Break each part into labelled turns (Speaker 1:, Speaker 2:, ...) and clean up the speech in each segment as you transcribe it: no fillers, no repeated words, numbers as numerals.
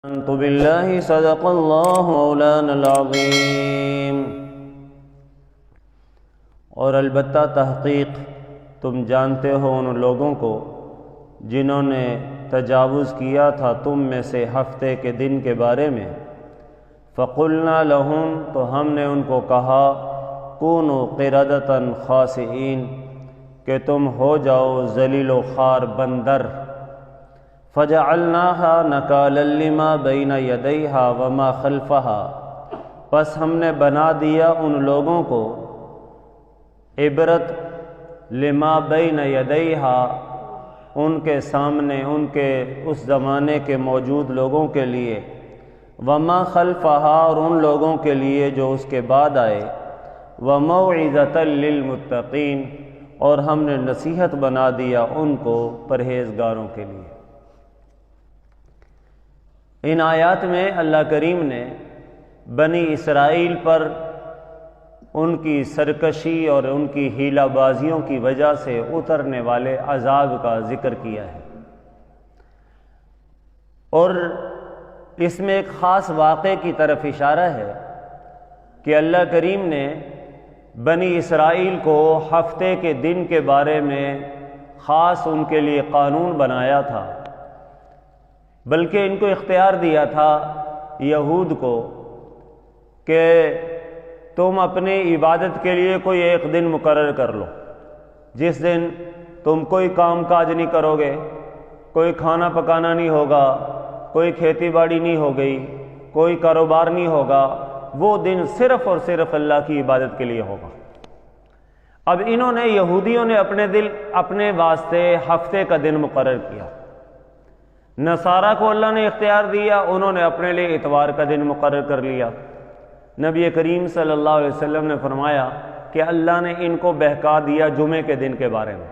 Speaker 1: آمنت باللہ صدق اللہ مولانا العظیم۔ اور البتہ تحقیق تم جانتے ہو ان لوگوں کو جنہوں نے تجاوز کیا تھا تم میں سے ہفتے کے دن کے بارے میں۔ فقلنا لہم، تو ہم نے ان کو کہا، کونوا قردۃ خاسئین، کہ تم ہو جاؤ ذلیل و خوار بندر۔ فجعلناها نکالا لما بین یدیہا وما خلفہا، پس ہم نے بنا دیا ان لوگوں کو عبرت لما بین یدیہا، ان کے سامنے، ان کے اس زمانے کے موجود لوگوں کے لیے، وما خلفہا، اور ان لوگوں کے لیے جو اس کے بعد آئے، وموعظۃ للمتقین، اور ہم نے نصیحت بنا دیا ان کو پرہیزگاروں کے لیے۔ ان آیات میں اللہ کریم نے بنی اسرائیل پر ان کی سرکشی اور ان کی ہیلہ بازیوں کی وجہ سے اترنے والے عذاب کا ذکر کیا ہے، اور اس میں ایک خاص واقعے کی طرف اشارہ ہے کہ اللہ کریم نے بنی اسرائیل کو ہفتے کے دن کے بارے میں خاص ان کے لیے قانون بنایا تھا، بلکہ ان کو اختیار دیا تھا یہود کو کہ تم اپنی عبادت کے لیے کوئی ایک دن مقرر کر لو، جس دن تم کوئی کام کاج نہیں کرو گے، کوئی کھانا پکانا نہیں ہوگا، کوئی کھیتی باڑی نہیں ہو گئی، کوئی کاروبار نہیں ہوگا، وہ دن صرف اور صرف اللہ کی عبادت کے لیے ہوگا۔ اب انہوں نے، یہودیوں نے اپنے واسطے ہفتے کا دن مقرر کیا۔ نصارہ کو اللہ نے اختیار دیا، انہوں نے اپنے لیے اتوار کا دن مقرر کر لیا۔ نبی کریم صلی اللہ علیہ وسلم نے فرمایا کہ اللہ نے ان کو بہکا دیا جمعے کے دن کے بارے میں،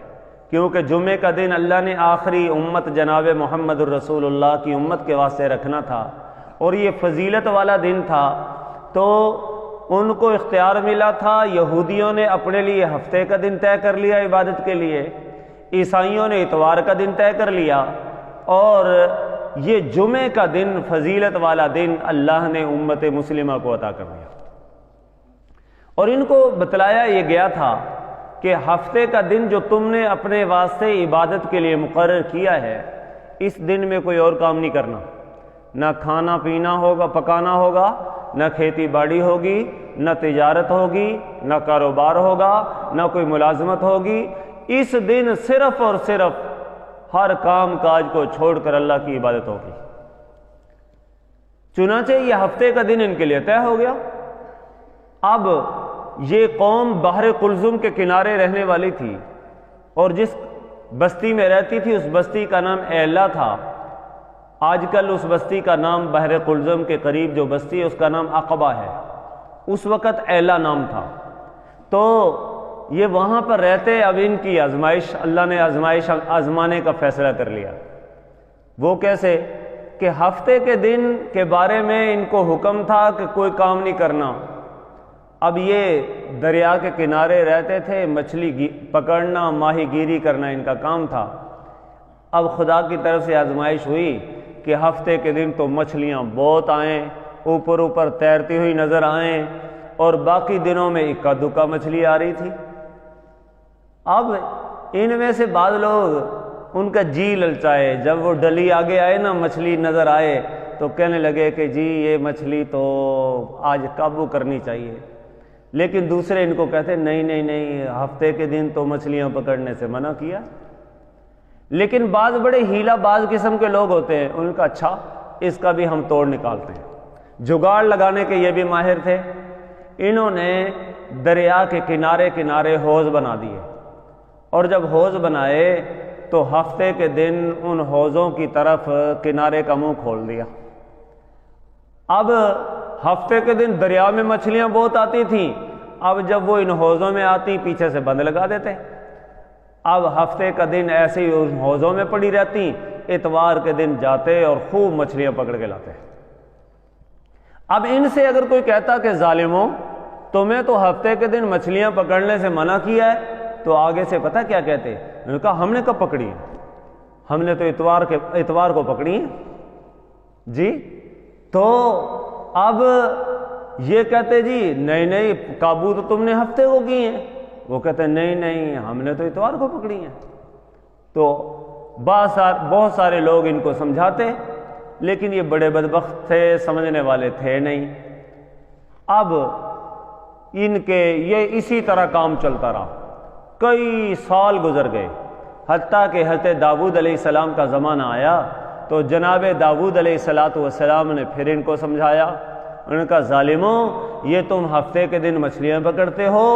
Speaker 1: کیونکہ جمعے کا دن اللہ نے آخری امت جناب محمد الرسول اللہ کی امت کے واسطے رکھنا تھا، اور یہ فضیلت والا دن تھا، تو ان کو اختیار ملا تھا۔ یہودیوں نے اپنے لیے ہفتے کا دن طے کر لیا عبادت کے لیے، عیسائیوں نے اتوار کا دن طے کر لیا، اور یہ جمعے کا دن، فضیلت والا دن، اللہ نے امت مسلمہ کو عطا کر دیا۔ اور ان کو بتلایا یہ گیا تھا کہ ہفتے کا دن جو تم نے اپنے واسطے عبادت کے لیے مقرر کیا ہے، اس دن میں کوئی اور کام نہیں کرنا، نہ کھانا پینا ہوگا، پکانا ہوگا، نہ کھیتی باڑی ہوگی، نہ تجارت ہوگی، نہ کاروبار ہوگا، نہ کوئی ملازمت ہوگی۔ اس دن صرف اور صرف ہر کام کاج کو چھوڑ کر اللہ کی عبادت ہوگی۔ چنانچہ یہ ہفتے کا دن ان کے لیے طے ہو گیا۔ اب یہ قوم بحر قلزم کے کنارے رہنے والی تھی، اور جس بستی میں رہتی تھی اس بستی کا نام ایلا تھا۔ آج کل اس بستی کا نام، بحر قلزم کے قریب جو بستی ہے اس کا نام عقبہ ہے، اس وقت ایلا نام تھا۔ تو یہ وہاں پر رہتے، اب ان کی آزمائش، اللہ نے آزمانے کا فیصلہ کر لیا۔ وہ کیسے کہ ہفتے کے دن کے بارے میں ان کو حکم تھا کہ کوئی کام نہیں کرنا۔ اب یہ دریا کے کنارے رہتے تھے، مچھلی پکڑنا، ماہی گیری کرنا ان کا کام تھا۔ اب خدا کی طرف سے آزمائش ہوئی کہ ہفتے کے دن تو مچھلیاں بہت آئیں، اوپر تیرتی ہوئی نظر آئیں، اور باقی دنوں میں اکا دکا مچھلی آ رہی تھی۔ اب ان میں سے بعض لوگ، ان کا جی للچائے، جب وہ ڈلی آگے آئے نا، مچھلی نظر آئے، تو کہنے لگے کہ جی یہ مچھلی تو آج قابو کرنی چاہیے۔ لیکن دوسرے ان کو کہتے نہیں نہیں نہیں، ہفتے کے دن تو مچھلیاں پکڑنے سے منع کیا۔ لیکن بعض بڑے ہیلہ باز قسم کے لوگ ہوتے ہیں، ان کا اچھا اس کا بھی ہم توڑ نکالتے ہیں، جگاڑ لگانے کے یہ بھی ماہر تھے۔ انہوں نے دریا کے کنارے حوض بنا دیے، اور جب حوض بنائے تو ہفتے کے دن ان حوضوں کی طرف کنارے کا منہ کھول دیا۔ اب ہفتے کے دن دریا میں مچھلیاں بہت آتی تھیں، اب جب وہ ان حوضوں میں آتی پیچھے سے بند لگا دیتے۔ اب ہفتے کا دن ایسے ہی ان حوضوں میں پڑی رہتی، اتوار کے دن جاتے اور خوب مچھلیاں پکڑ کے لاتے۔ اب ان سے اگر کوئی کہتا کہ ظالموں، تمہیں تو ہفتے کے دن مچھلیاں پکڑنے سے منع کیا ہے، تو آگے سے پتہ کیا کہتے؟ انہوں نے کہا ہم نے کب پکڑی ہے؟ ہم نے تو اتوار کو پکڑی ہیں۔ جی تو اب یہ کہتے جی نہیں قابو تو تم نے ہفتے کو کی ہیں، وہ کہتے نہیں ہم نے تو اتوار کو پکڑی ہیں۔ تو بہت سارے لوگ ان کو سمجھاتے، لیکن یہ بڑے بدبخت تھے، سمجھنے والے تھے نہیں۔ اب ان کے یہ اسی طرح کام چلتا رہا، کئی سال گزر گئے، حتیٰ کہ حضرت داؤد علیہ السلام کا زمانہ آیا تو جناب داؤد علیہ السلام نے پھر ان کو سمجھایا۔ انہوں نے کہا ظالموں، یہ تم ہفتے کے دن مچھلیاں پکڑتے ہو،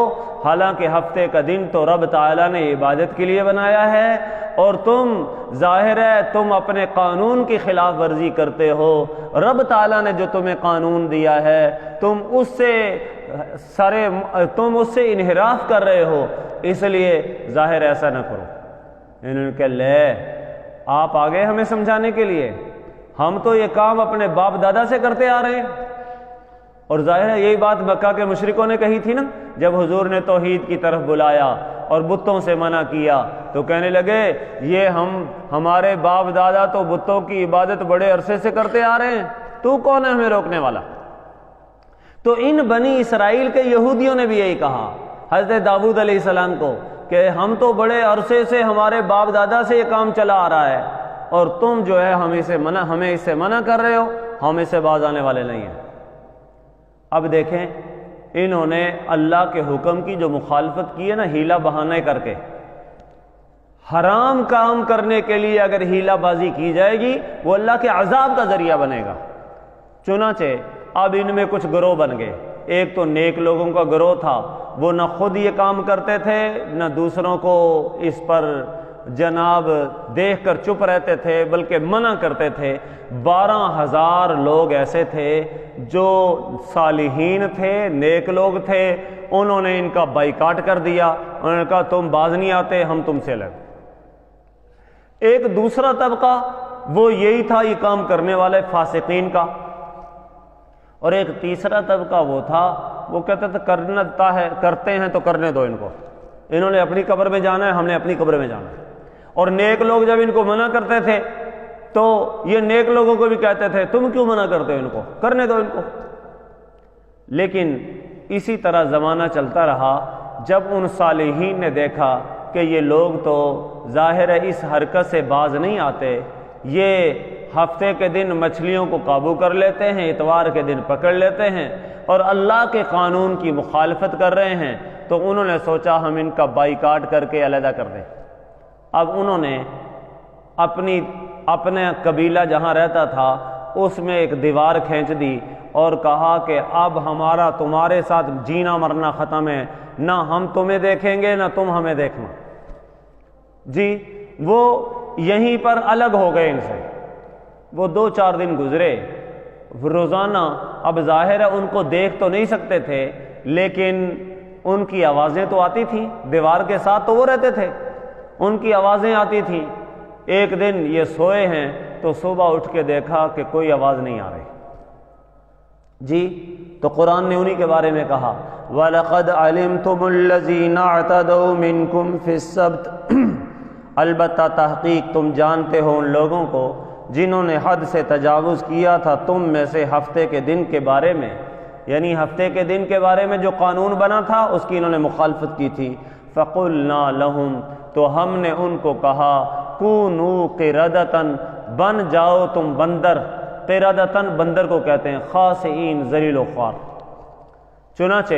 Speaker 1: حالانکہ ہفتے کا دن تو رب تعالیٰ نے عبادت کے لیے بنایا ہے، اور تم ظاہر ہے تم اپنے قانون کی خلاف ورزی کرتے ہو۔ رب تعالیٰ نے جو تمہیں قانون دیا ہے تم اس سے انحراف کر رہے ہو، اس لیے ظاہر ایسا نہ کرو۔ انہوں نے کہا لے آپ آ گئے ہمیں سمجھانے کے لیے، ہم تو یہ کام اپنے باپ دادا سے کرتے آ رہے ہیں۔ اور ظاہر ہے یہی بات مکہ کے مشرکوں نے کہی تھی نا، جب حضور نے توحید کی طرف بلایا اور بتوں سے منع کیا تو کہنے لگے یہ ہمارے باپ دادا تو بتوں کی عبادت بڑے عرصے سے کرتے آ رہے ہیں، تو کون ہے ہمیں روکنے والا؟ تو ان بنی اسرائیل کے یہودیوں نے بھی یہی کہا حضرت داؤد علیہ السلام کو کہ ہم تو بڑے عرصے سے ہمارے باپ دادا سے یہ کام چلا آ رہا ہے، اور تم جو ہے ہمیں اس سے منع کر رہے ہو، ہم اس سے باز آنے والے نہیں ہیں۔ اب دیکھیں انہوں نے اللہ کے حکم کی جو مخالفت کی ہے نا، ہیلا بہانے کر کے، حرام کام کرنے کے لیے اگر ہیلا بازی کی جائے گی وہ اللہ کے عذاب کا ذریعہ بنے گا۔ چنانچہ اب ان میں کچھ گروہ بن گئے، ایک تو نیک لوگوں کا گروہ تھا، وہ نہ خود یہ کام کرتے تھے نہ دوسروں کو اس پر جناب دیکھ کر چپ رہتے تھے بلکہ منع کرتے تھے۔ 12,000 لوگ ایسے تھے جو صالحین تھے، نیک لوگ تھے، انہوں نے ان کا بائیکاٹ کر دیا، انہوں نے کہا تم باز نہیں آتے، ہم تم سے لڑ۔ ایک دوسرا طبقہ وہ یہی تھا یہ کام کرنے والے فاسقین کا، اور ایک تیسرا طبقہ وہ تھا وہ کہتے تھے کرتے ہیں تو کرنے دو ان کو، انہوں نے اپنی قبر میں جانا ہے، ہم نے اپنی قبر میں جانا ہے۔ اور نیک لوگ جب ان کو منع کرتے تھے تو یہ نیک لوگوں کو بھی کہتے تھے تم کیوں منع کرتے ہو ان کو، کرنے دو ان کو۔ لیکن اسی طرح زمانہ چلتا رہا، جب ان صالحین نے دیکھا کہ یہ لوگ تو ظاہر ہے اس حرکت سے باز نہیں آتے، یہ ہفتے کے دن مچھلیوں کو قابو کر لیتے ہیں، اتوار کے دن پکڑ لیتے ہیں، اور اللہ کے قانون کی مخالفت کر رہے ہیں، تو انہوں نے سوچا ہم ان کا بائیکاٹ کر کے علیحدہ کر دیں۔ اب انہوں نے اپنے قبیلہ جہاں رہتا تھا اس میں ایک دیوار کھینچ دی اور کہا کہ اب ہمارا تمہارے ساتھ جینا مرنا ختم ہے، نہ ہم تمہیں دیکھیں گے نہ تم ہمیں دیکھنا۔ جی وہ یہیں پر الگ ہو گئے ان سے۔ وہ 2-4 دن گزرے، روزانہ اب ظاہر ہے ان کو دیکھ تو نہیں سکتے تھے لیکن ان کی آوازیں تو آتی تھیں، دیوار کے ساتھ تو وہ رہتے تھے، ان کی آوازیں آتی تھیں۔ ایک دن یہ سوئے ہیں تو صبح اٹھ کے دیکھا کہ کوئی آواز نہیں آ رہی۔ جی تو قرآن نے انہی کے بارے میں کہا وَلَقَدْ عَلِمْتُمُ الَّذِينَ اعْتَدَوْا مِنْكُمْ فِي السَّبْتِ، البتہ تحقیق تم جانتے ہو ان لوگوں کو جنہوں نے حد سے تجاوز کیا تھا تم میں سے ہفتے کے دن کے بارے میں، یعنی ہفتے کے دن کے بارے میں جو قانون بنا تھا اس کی انہوں نے مخالفت کی تھی۔ فَقُلْنَا لَهُمْ، تو ہم نے ان کو کہا کونوا قردۃ، بن جاؤ تم بندر، قردۃ بندر کو کہتے ہیں، خاسئین ذلیل و خوار۔ چنانچہ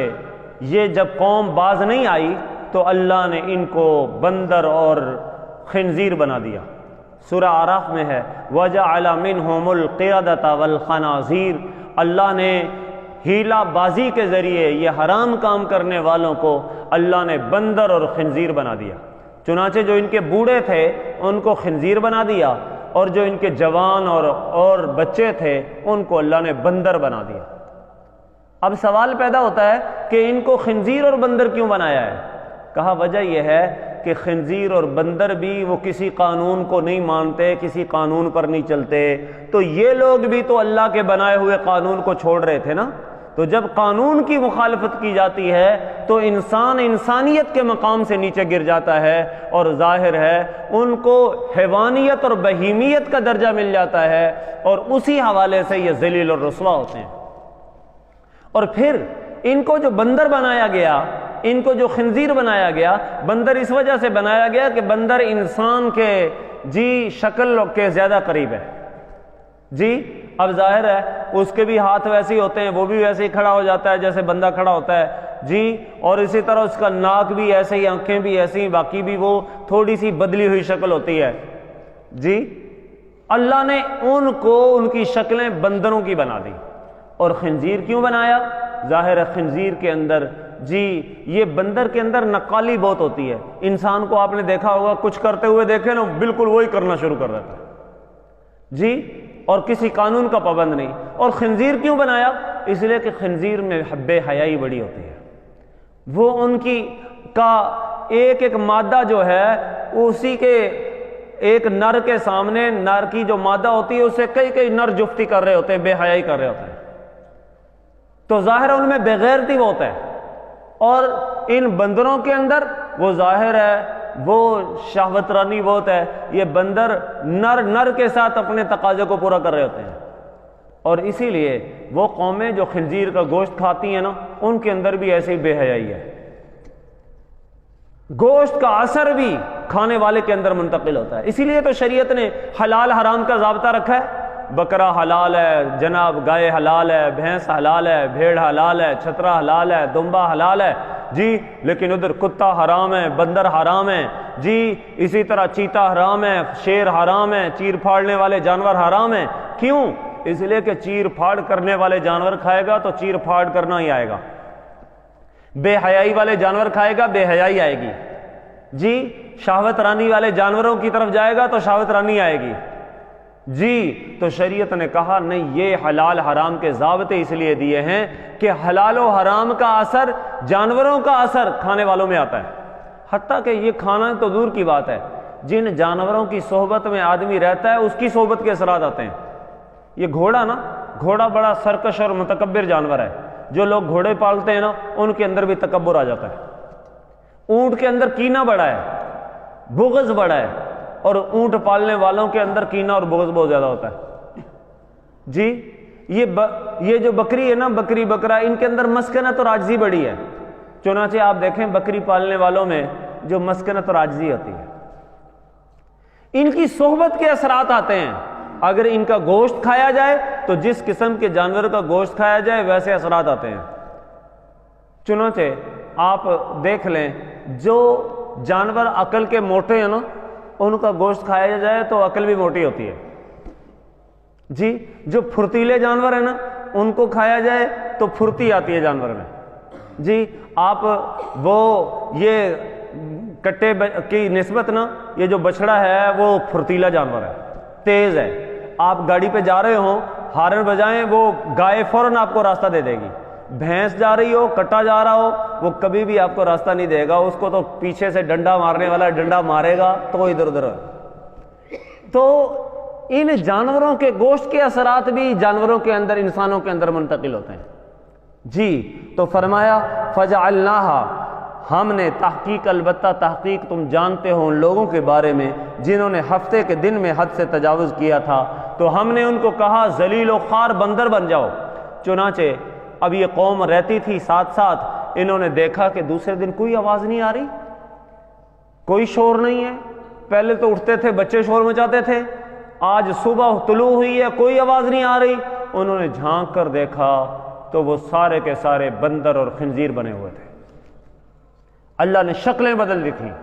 Speaker 1: یہ جب قوم باز نہیں آئی تو اللہ نے ان کو بندر اور خنزیر بنا دیا۔ سورہ اعراف میں ہے وَجَعَلَ مِنْهُمُ الْقِرَدَةَ وَالْخَنَازِيرَ، اللہ نے ہیلا بازی کے ذریعے یہ حرام کام کرنے والوں کو اللہ نے بندر اور خنزیر بنا دیا۔ چنانچہ جو ان کے بوڑھے تھے ان کو خنزیر بنا دیا، اور جو ان کے جوان اور بچے تھے ان کو اللہ نے بندر بنا دیا۔ اب سوال پیدا ہوتا ہے کہ ان کو خنزیر اور بندر کیوں بنایا ہے؟ کہا وجہ یہ ہے کہ خنزیر اور بندر بھی وہ کسی قانون کو نہیں مانتے، کسی قانون پر نہیں چلتے، تو یہ لوگ بھی تو اللہ کے بنائے ہوئے قانون کو چھوڑ رہے تھے نا۔ تو جب قانون کی مخالفت کی جاتی ہے تو انسان انسانیت کے مقام سے نیچے گر جاتا ہے، اور ظاہر ہے ان کو حیوانیت اور بہیمیت کا درجہ مل جاتا ہے، اور اسی حوالے سے یہ ذلیل اور رسوا ہوتے ہیں۔ اور پھر ان کو جو بندر بنایا گیا، ان کو جو خنزیر بنایا گیا، بندر اس وجہ سے بنایا گیا کہ بندر انسان کے شکل کے زیادہ قریب ہے۔ اب ظاہر ہے اس کے بھی ہاتھ ویسے ہی ہوتے ہیں، وہ بھی ویسے ہی کھڑا ہو جاتا ہے جیسے بندہ کھڑا ہوتا ہے، اور اسی طرح اس کا ناک بھی ایسے ہی، آنکھیں بھی ایسی ہی، باقی بھی وہ تھوڑی سی بدلی ہوئی شکل ہوتی ہے۔ اللہ نے ان کو ان کی شکلیں بندروں کی بنا دی۔ اور خنزیر کیوں بنایا؟ ظاہر ہے خنزیر کے اندر یہ بندر کے اندر نقالی بہت ہوتی ہے، انسان کو آپ نے دیکھا ہوگا کچھ کرتے ہوئے دیکھے نا، بالکل وہی کرنا شروع کر دیتا ہے، اور کسی قانون کا پابند نہیں۔ اور خنزیر کیوں بنایا؟ اس لیے کہ خنزیر میں بے حیائی بڑی ہوتی ہے، وہ ان کی کا ایک ایک مادہ جو ہے اسی کے ایک نر کے سامنے، نر کی جو مادہ ہوتی ہے اسے کئی نر جفتی کر رہے ہوتے ہیں، بے حیائی کر رہے ہوتے ہیں، تو ظاہر ہے ان میں بے غیرتی بہت ہے۔ اور ان بندروں کے اندر وہ ظاہر ہے وہ شہوت رانی بہت ہے، یہ بندر نر کے ساتھ اپنے تقاضے کو پورا کر رہے ہوتے ہیں، اور اسی لیے وہ قومیں جو خنزیر کا گوشت کھاتی ہیں نا، ان کے اندر بھی ایسے ہی بے حیائی ہے۔ گوشت کا اثر بھی کھانے والے کے اندر منتقل ہوتا ہے، اسی لیے تو شریعت نے حلال حرام کا ضابطہ رکھا ہے۔ بکرا حلال ہے جناب، گائے حلال ہے، بھینس حلال ہے، بھیڑ حلال ہے، چھترا حلال ہے، دمبا حلال ہے، لیکن ادھر کتا حرام ہے، بندر حرام ہے، اسی طرح چیتا حرام ہے، شیر حرام ہے، چیر پھاڑنے والے جانور حرام ہیں۔ کیوں؟ اس لیے کہ چیر پھاڑ کرنے والے جانور کھائے گا تو چیر پھاڑ کرنا ہی آئے گا، بے حیائی والے جانور کھائے گا، بے حیائی آئے گی، شہوت رانی والے جانوروں کی طرف جائے گا تو شہوت رانی آئے گی۔ تو شریعت نے کہا نہیں، یہ حلال حرام کے ضابطے اس لیے دیے ہیں کہ حلال و حرام کا اثر، جانوروں کا اثر کھانے والوں میں آتا ہے، حتیٰ کہ یہ کھانا تو دور کی بات ہے، جن جانوروں کی صحبت میں آدمی رہتا ہے اس کی صحبت کے اثرات آتے ہیں۔ یہ گھوڑا بڑا سرکش اور متکبر جانور ہے، جو لوگ گھوڑے پالتے ہیں نا ان کے اندر بھی تکبر آ جاتا ہے۔ اونٹ کے اندر کینہ بڑا ہے، بغض بڑا ہے، اور اونٹ پالنے والوں کے اندر کینہ اور بغض بہت زیادہ ہوتا ہے۔ یہ جو بکری ہے نا، بکری بکرا، ان کے اندر مسکنت اور عاجزی بڑی ہے، چنانچہ آپ دیکھیں بکری پالنے والوں میں جو مسکنت اور عاجزی ہوتی ہے، ان کی صحبت کے اثرات آتے ہیں۔ اگر ان کا گوشت کھایا جائے تو جس قسم کے جانور کا گوشت کھایا جائے ویسے اثرات آتے ہیں۔ چنانچہ آپ دیکھ لیں جو جانور عقل کے موٹے ہیں نا، ان کا گوشت کھایا جائے تو عقل بھی موٹی ہوتی ہے۔ جو پھرتیلے جانور ہیں نا، ان کو کھایا جائے تو پھرتی آتی ہے جانور میں۔ آپ وہ یہ کٹے کی نسبت نا، یہ جو بچڑا ہے وہ پھرتیلا جانور ہے، تیز ہے۔ آپ گاڑی پہ جا رہے ہوں، ہارن بجائیں، وہ گائے فوراً آپ کو راستہ دے دے گی۔ بھینس جا رہی ہو، کٹا جا رہا ہو، وہ کبھی بھی آپ کو راستہ نہیں دے گا، اس کو تو پیچھے سے ڈنڈا مارنے والا ڈنڈا مارے گا تو ادھر ادھر۔ تو ان جانوروں کے گوشت کے اثرات بھی جانوروں کے اندر، انسانوں کے اندر منتقل ہوتے ہیں۔ تو فرمایا فجعلناها، ہم نے تحقیق، البتہ تحقیق تم جانتے ہو ان لوگوں کے بارے میں جنہوں نے ہفتے کے دن میں حد سے تجاوز کیا تھا، تو ہم نے ان کو کہا ذلیل و خوار بندر بن جاؤ۔ چنانچہ اب یہ قوم رہتی تھی ساتھ ساتھ، انہوں نے دیکھا کہ دوسرے دن کوئی آواز نہیں آ رہی، کوئی شور نہیں ہے۔ پہلے تو اٹھتے تھے بچے شور مچاتے تھے، آج صبح طلوع ہوئی ہے کوئی آواز نہیں آ رہی۔ انہوں نے جھانک کر دیکھا تو وہ سارے کے سارے بندر اور خنزیر بنے ہوئے تھے۔ اللہ نے شکلیں بدل دی تھیں،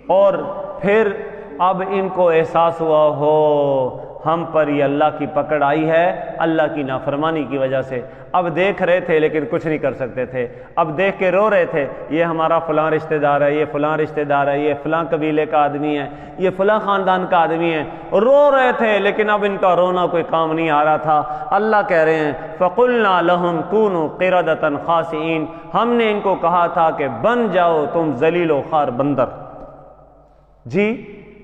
Speaker 1: اور پھر اب ان کو احساس ہوا ہو ہم پر یہ اللہ کی پکڑ آئی ہے، اللہ کی نافرمانی کی وجہ سے۔ اب دیکھ رہے تھے لیکن کچھ نہیں کر سکتے تھے، اب دیکھ کے رو رہے تھے، یہ ہمارا فلاں رشتہ دار ہے، یہ فلاں رشتہ دار ہے، یہ فلاں قبیلے کا آدمی ہے، یہ فلاں خاندان کا آدمی ہے، رو رہے تھے لیکن اب ان کا رونا کوئی کام نہیں آ رہا تھا۔ اللہ کہہ رہے ہیں فَقُلْنَا لَهُمْ كُونُوا قِرَدَةً خَاسِئِينَ، ہم نے ان کو کہا تھا کہ بن جاؤ تم ذلیل و خوار بندر۔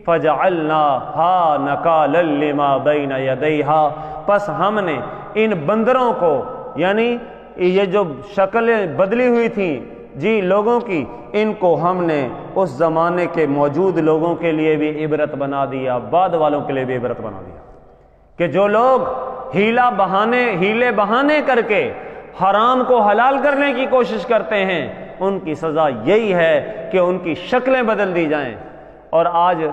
Speaker 1: فَجَعَلْنَاهَا نَكَالًا لِمَا بَيْنَ يَدَيْهَا، پس ہم نے ان بندروں کو، یعنی یہ جو شکلیں بدلی ہوئی تھیں جی لوگوں کی، ان کو ہم نے اس زمانے کے موجود لوگوں کے لیے بھی عبرت بنا دیا، بعد والوں کے لیے بھی عبرت بنا دیا، کہ جو لوگ ہیلے بہانے کر کے حرام کو حلال کرنے کی کوشش کرتے ہیں، ان کی سزا یہی ہے کہ ان کی شکلیں بدل دی جائیں۔ اور آج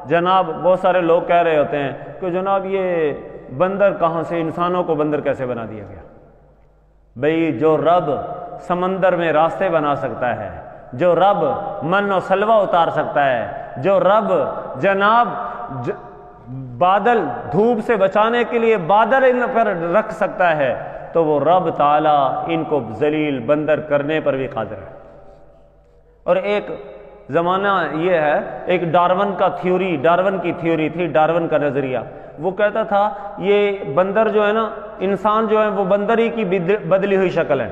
Speaker 1: جناب بہت سارے لوگ کہہ رہے ہوتے ہیں کہ جناب یہ بندر کہاں سے، انسانوں کو بندر کیسے بنا دیا گیا؟ بھئی جو رب سمندر میں راستے بنا سکتا ہے، جو رب من و سلوہ اتار سکتا ہے، جو رب جناب بادل دھوپ سے بچانے کے لیے بادل ان پر رکھ سکتا ہے، تو وہ رب تعالیٰ ان کو ذلیل بندر کرنے پر بھی قادر ہے۔ اور ایک زمانہ یہ ہے، ایک ڈارون کی تھیوری تھی، ڈارون کا نظریہ، وہ کہتا تھا یہ بندر جو ہے نا، انسان جو ہے وہ بندر ہی کی بدلی ہوئی شکل ہے۔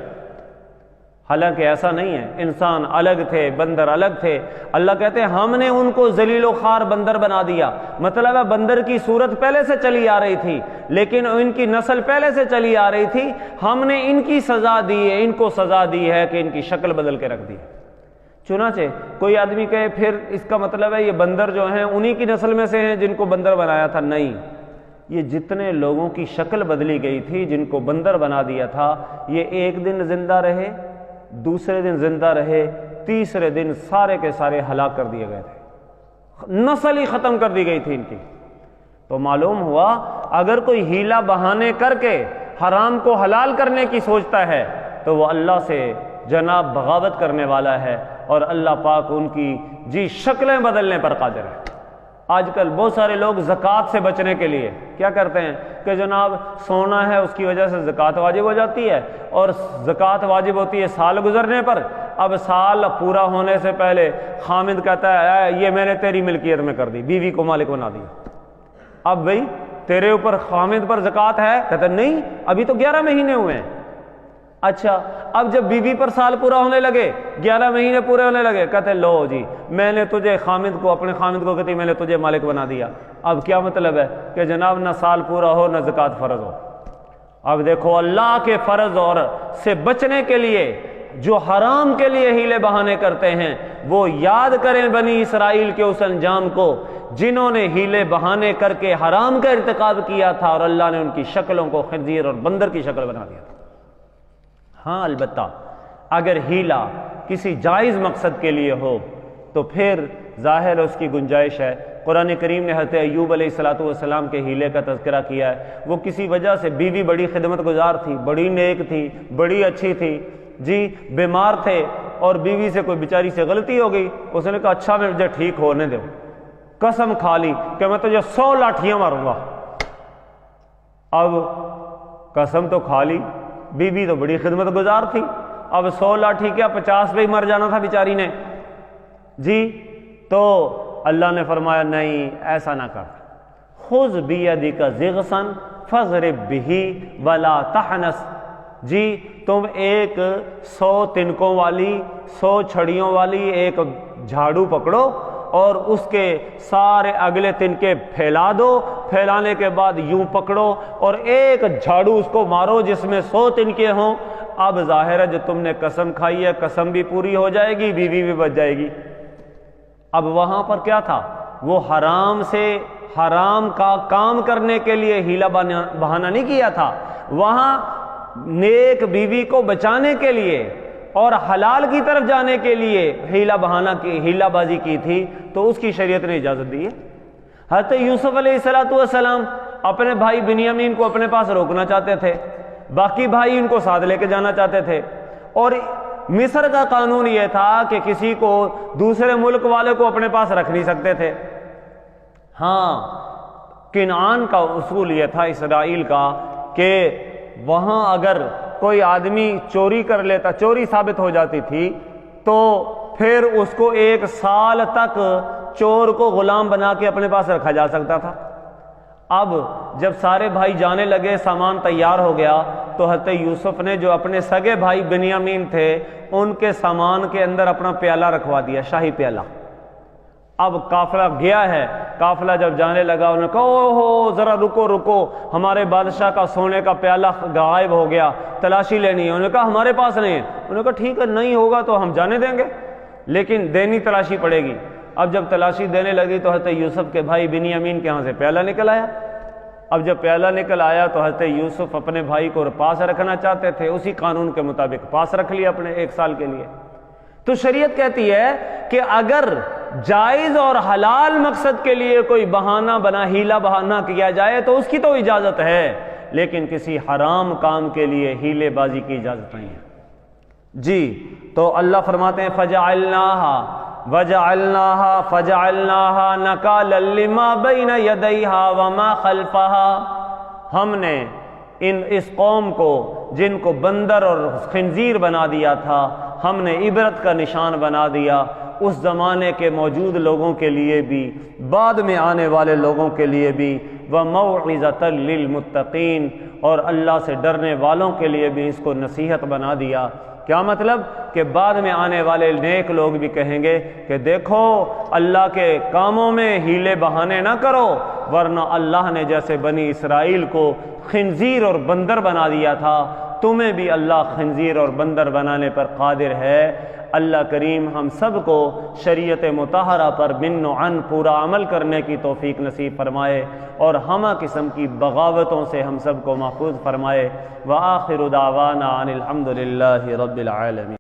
Speaker 1: حالانکہ ایسا نہیں ہے، انسان الگ تھے، بندر الگ تھے۔ اللہ کہتے ہیں ہم نے ان کو ذلیل و خوار بندر بنا دیا، مطلب ہے بندر کی صورت پہلے سے چلی آ رہی تھی، لیکن ان کی نسل پہلے سے چلی آ رہی تھی، ہم نے ان کی سزا دی ہے، ان کو سزا دی ہے کہ ان کی شکل بدل کے رکھ دی۔ چنانچہ کوئی آدمی کہے پھر اس کا مطلب ہے یہ بندر جو ہیں انہی کی نسل میں سے ہیں جن کو بندر بنایا تھا، نہیں، یہ جتنے لوگوں کی شکل بدلی گئی تھی، جن کو بندر بنا دیا تھا، یہ ایک دن زندہ رہے، دوسرے دن زندہ رہے، تیسرے دن سارے کے سارے ہلاک کر دیے گئے تھے، نسل ہی ختم کر دی گئی تھی ان کی۔ تو معلوم ہوا اگر کوئی ہیلا بہانے کر کے حرام کو حلال کرنے کی سوچتا ہے تو وہ اللہ سے جناب بغاوت کرنے والا ہے، اور اللہ پاک ان کی شکلیں بدلنے پر قادر ہے۔ آج کل بہت سارے لوگ زکوٰۃ سے بچنے کے لیے کیا کرتے ہیں کہ جناب سونا ہے، اس کی وجہ سے زکوٰۃ واجب ہو جاتی ہے، اور زکوٰۃ واجب ہوتی ہے سال گزرنے پر۔ اب سال پورا ہونے سے پہلے خامد کہتا ہے یہ میں نے تیری ملکیت میں کر دی، بیوی کو مالک بنا دیا۔ اب بھئی تیرے اوپر خامد پر زکوٰۃ ہے؟ کہتا ہے نہیں، ابھی تو 11 مہینے ہوئے ہیں۔ اچھا، اب جب بیوی پر سال پورا ہونے لگے، 11 مہینے پورے ہونے لگے، کہتے لو جی میں نے تجھے اپنے خامد کو کہتی میں نے تجھے مالک بنا دیا۔ اب کیا مطلب ہے کہ جناب نہ سال پورا ہو نہ زکوٰۃ فرض ہو۔ اب دیکھو اللہ کے فرض اور سے بچنے کے لیے جو حرام کے لیے ہیلے بہانے کرتے ہیں، وہ یاد کریں بنی اسرائیل کے اس انجام کو جنہوں نے ہیلے بہانے کر کے حرام کا ارتکاب کیا تھا، اور اللہ نے ان کی شکلوں کو خنزیر اور بندر کی شکل بنا دیا تھا۔ ہاں البتہ اگر ہیلا کسی جائز مقصد کے لیے ہو تو پھر ظاہر اس کی گنجائش ہے۔ قرآن کریم نے حضرت ایوب علیہ السلام کے ہیلے کا تذکرہ کیا ہے۔ وہ کسی وجہ سے بیوی بڑی خدمت گزار تھی، بڑی نیک تھی، بڑی اچھی تھی جی، بیمار تھے، اور بیوی سے کوئی بیچاری سے غلطی ہو گئی، اس نے کہا اچھا مجھے ٹھیک ہونے دو، قسم کھا لی کہ میں تجھے 100 لاٹھیاں ماروں گا۔ اب قسم تو کھا لی، بیوی تو بڑی خدمت گزار تھی، اب 100 لاٹھی کیا 50 پہ ہی مر جانا تھا بیچاری نے جی۔ تو اللہ نے فرمایا نہیں ایسا نہ کر، خذ بیدک ضغثا فاضرب بہ ولا تحنث، جی تم ایک 100 تنکوں والی 100 چھڑیوں والی ایک جھاڑو پکڑو اور اس کے سارے اگلے تنکے پھیلا دو، پھیلانے کے بعد یوں پکڑو اور ایک جھاڑو اس کو مارو جس میں 100 تنکے ہوں۔ اب ظاہر ہے جو تم نے قسم کھائی ہے قسم بھی پوری ہو جائے گی، بیوی بھی بچ جائے گی۔ اب وہاں پر کیا تھا، وہ حرام کا کام کرنے کے لیے ہیلا بہانہ نہیں کیا تھا، وہاں نیک بیوی کو بچانے کے لیے اور حلال کی طرف جانے کے لیے ہیلا بازی کی تھی، تو اس کی شریعت نے اجازت دی ہے۔ حضرت یوسف علیہ السلام اپنے بھائی بنیامین کو اپنے پاس روکنا چاہتے تھے، باقی بھائی ان کو ساتھ لے کے جانا چاہتے تھے، اور مصر کا قانون یہ تھا کہ کسی کو دوسرے ملک والے کو اپنے پاس رکھ نہیں سکتے تھے۔ ہاں کنعان کا اصول یہ تھا اسرائیل کا کہ وہاں اگر کوئی آدمی چوری کر لیتا، چوری ثابت ہو جاتی تھی، تو پھر اس کو 1 سال تک چور کو غلام بنا کے اپنے پاس رکھا جا سکتا تھا۔ اب جب سارے بھائی جانے لگے، سامان تیار ہو گیا، تو حضرت یوسف نے جو اپنے سگے بھائی بنیامین تھے ان کے سامان کے اندر اپنا پیالہ رکھوا دیا، شاہی پیالہ، اب قافلہ گیا ہے، قافلہ جب جانے لگا انہوں نے کہا اوہو ذرا رکو رکو، ہمارے بادشاہ کا سونے کا پیالہ غائب ہو گیا، تلاشی لینی ہے۔ انہوں نے کہا ہمارے پاس نہیں ہے۔ انہوں نے کہا ٹھیک ہے، نہیں ہوگا تو ہم جانے دیں گے، لیکن دینی تلاشی پڑے گی۔ اب جب تلاشی دینے لگی تو حضرت یوسف کے بھائی بنیامین کے ہاں سے پیالہ نکل آیا۔ اب جب پیالہ نکل آیا تو حضرت یوسف اپنے بھائی کو پاس رکھنا چاہتے تھے، اسی قانون کے مطابق پاس رکھ لیا اپنے 1 سال کے لیے۔ تو شریعت کہتی ہے کہ اگر جائز اور حلال مقصد کے لیے کوئی بہانہ بنا ہیلا بہانہ کیا جائے تو اس کی تو اجازت ہے، لیکن کسی حرام کام کے لیے ہیلے بازی کی اجازت نہیں ہے۔ جی تو اللہ فرماتے ہیں فجعلناها نکالا لما بین یدیہا وما خلفہا، ہم نے اس قوم کو جن کو بندر اور خنزیر بنا دیا تھا، ہم نے عبرت کا نشان بنا دیا، اس زمانے کے موجود لوگوں کے لیے بھی، بعد میں آنے والے لوگوں کے لیے بھی، وَمَوْعِظَةً لِّلْمُتَّقِينَ، اور اللہ سے ڈرنے والوں کے لیے بھی اس کو نصیحت بنا دیا۔ کیا مطلب؟ کہ بعد میں آنے والے نیک لوگ بھی کہیں گے کہ دیکھو اللہ کے کاموں میں ہیلے بہانے نہ کرو، ورنہ اللہ نے جیسے بنی اسرائیل کو خنزیر اور بندر بنا دیا تھا، تمہیں بھی اللہ خنزیر اور بندر بنانے پر قادر ہے۔ اللہ کریم ہم سب کو شریعت مطہرہ پر من و عن پورا عمل کرنے کی توفیق نصیب فرمائے، اور ہمہ قسم کی بغاوتوں سے ہم سب کو محفوظ فرمائے۔ وآخر دعوانا ان الحمد للہ رب العالمین۔